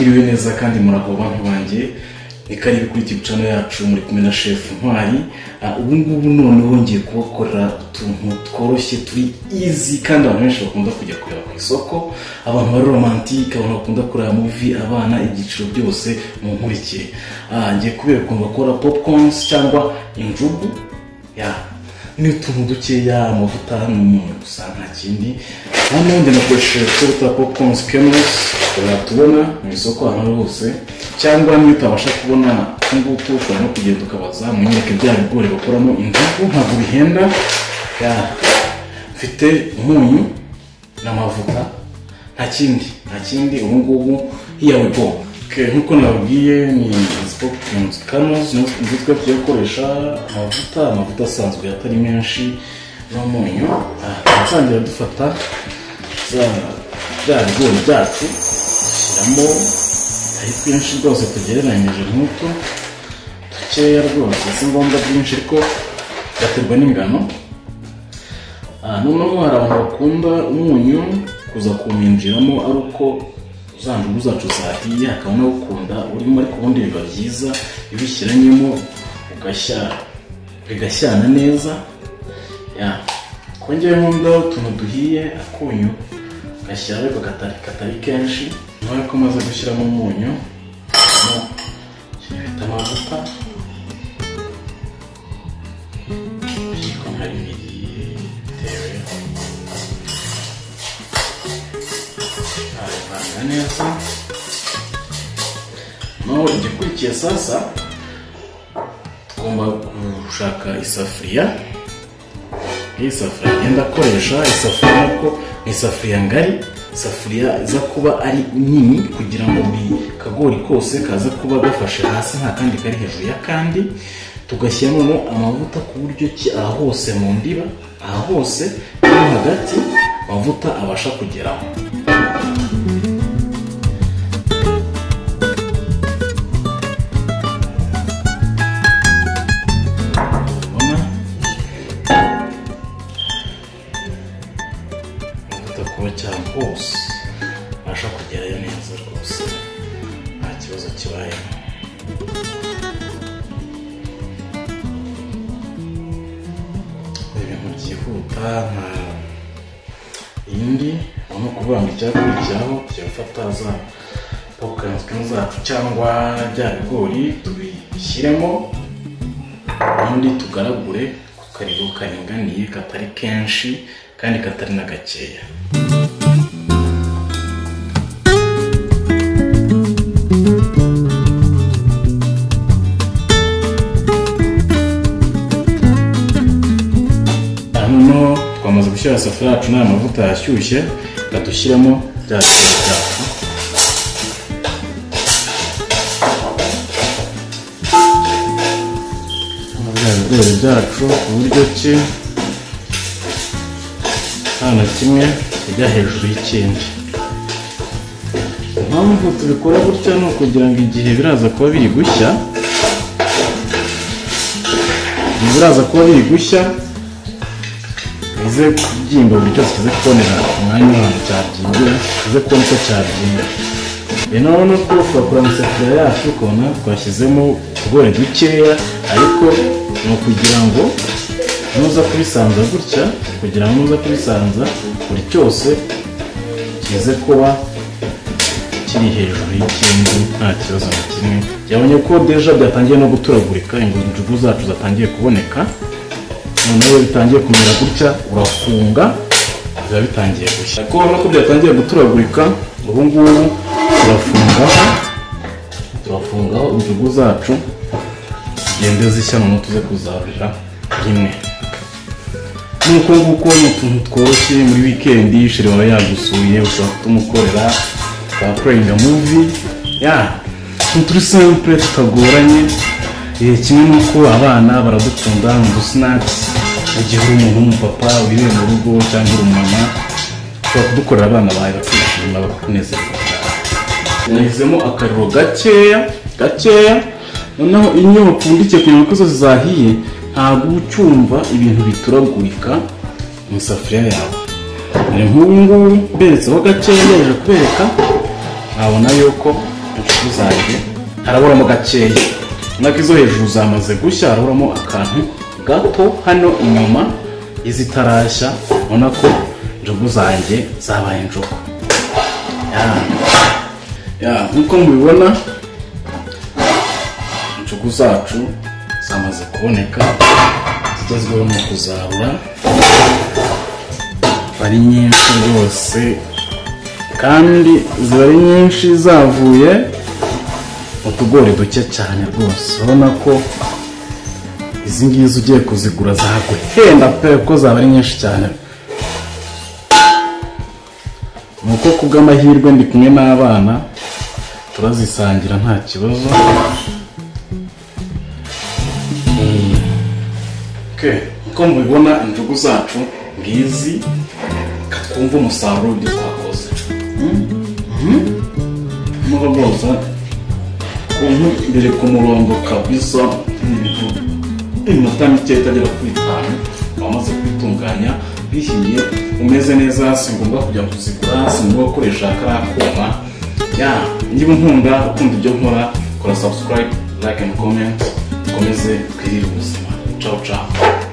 mwiriwe neza kandi muraho bantu banjye ikari kuri YouTube channel yacu muri kumwe na Chef Ntwari. Ubu ngubu noneho ngiye kubakora utuntu tworoshye turi easy kandi abantu benshi bakunda kujya kureba ku isoko, abantu bari romantique, abantu bakunda kureba movie, abana, ibyiciro byose mu nkurikire. Ngiye kubereka ukuntu bakora popcorns cyangwa injugu ni utuntu dukeya, amavuta n'umunyu gusa nta kindi. Hano ndi nakoresheje tuta popcorns Kenos tubona mu isoko ahantu hose, cyangwa niyo utabasha kubona nguko ushobora no kugenda ukabaza munyereke bya bigori bakoramo injugu, ntabwo bihenda. Mfite umunyu n'amavuta, nta kindi. Ubu ngubu here we go. Nkuko nabwiye ni popcorns Kenos nzitwe tuyakoresha amavuta asanzwe atari menshi n'umunyu. Twatangira dufata bya bigori byacu shyiramo ari twinshi rwose tugereranyije nk'uko dukeya rwose, si ngombwa byinshi ariko byaterwa n'ingano. Noneho hari abantu bakunda umunyu kuza kuminjiramo ari uko za njugu zacu zahiye, hakaba n'abakunda urimo, ariko ubundi biba byiza ibishyiranyemo bigashyana neza. Kongera nkunda utuntu duhiye akunyu gashyira ariko katari kenshi. Nyuma ko maze gushyiramo umunyu mfite amavuta yiko nkari bitewe arivanga neza. No igikurikiye sasa tugomba gushaka isafuriya. Isafuriya ngenda koresha isafuriya ko ni isafuriya ngari, isafuriya iza kuba ari nini kugira ngo buri kagori kose kaza kuba gafashe hasi nta kandi kari hejuru ya kandi. Tugashyiramo amavuta ku buryo ki aha hose mu ndiba, aha hose no hagati amavuta abasha kugeraho. Cyane hose basha kugerayo neza rwose nta kibazo kibaye. Ibintu byihuta nta indi no kuvanga icyakurikiraho, tuyafata za popcorns zacu cyangwa bya bigori tubishyiremo, ubundi tugaragure ku kariro karinganiye katari kenshi kandi katari na gakeya. Hano twamaze gushyira isafuriya yacu n'amavuta yashyushye, dushyiramo bya bigori byacu. Ibigori byacu ku buryo ki nta na kimwe kijya hejuru y'ikindi. Impamvu tubikora gutya ni ukugira ngo igihe biraza kuba biri gushya bize kubyimba, buri cyose kize kubonera umwanya w'ahantu cyabyingira, kize kubona uko cyabyinga. Noneho twakora mu isafuriya yacu ukabona twashyizemo utugori dukeya, ariko ni ukugira ngo nuza kubisanza gutya, kugira ngo nuza kubisanza buri cyose kize kuba kiri hejuru y'ikindi nta kibazo na kimwe. Yabonye ko deja byatangiye no guturagurika, injugu zacu zatangiye kuboneka. Noneho bitangiye kumera gutya urafunga, biba bitangiye gushya. Kubona ko byatangiye guturagurika, ubu ngubu turafungaho injugu zacu zigende zishya, noneho tuze kuzarurira rimwe. Nuko nguko ni utuntu tworoshye muri weekend, shiri wawe yagusuye ushobora kutumukorera playing a movie. Turi simple tutagoranye. Kimwe nuko abana baradukunda mu snacks, igihe uri umuntu w'umupapa uri mu rugo cyangwa uri umumama, ushobora kudukorera abana bawe bakishima bakakunezerwa. Nahizemo akariro gakeya, noneho inyo wapfundikiye kugira ngo zose zahiye ntabwo ucyumva ibintu bituragurika mu isafuriya yawe. Nk'ubu ngubu mberetseho gakeya, yaje kubereka nkabona yuko inshuti zanjye haraburamo gakeya, nako izo hejuru zamaze gushya, haraburamo akantu gato hano inyuma izitarashya, ubona ko injugu zanjye zabaye injugu. Nkuko mubibona injugu zacu zamaze kuboneka, zigezweho mu kuzarura, ari nyinshi rwose kandi ziba ari nyinshi zavuye mu tugori duke cyane rwose. urabona ko izi ngizi ugiye kuzigura zaguhenda pe ko zaba ari nyinshi cyane. nuko kubw'amahirwe ndi kumwe n'abana turazisangira nta kibazo. Uko mubibona injugu zacu ngizi, katwumva umusaruro w'ibyo twakoze. Muraboza ukuntu biri ku murongo kabisa, iminota mike itagera kuri 5 wamaze kubitunganya bihiye, umeze neza. Si ngombwa kujya kuzigura, si ngombwa gukoresha akuma. Niba nkunda ukunda ibyo nkora, kora subscribe, like and comment, komeze twirire ubuzima. Ciao ciao.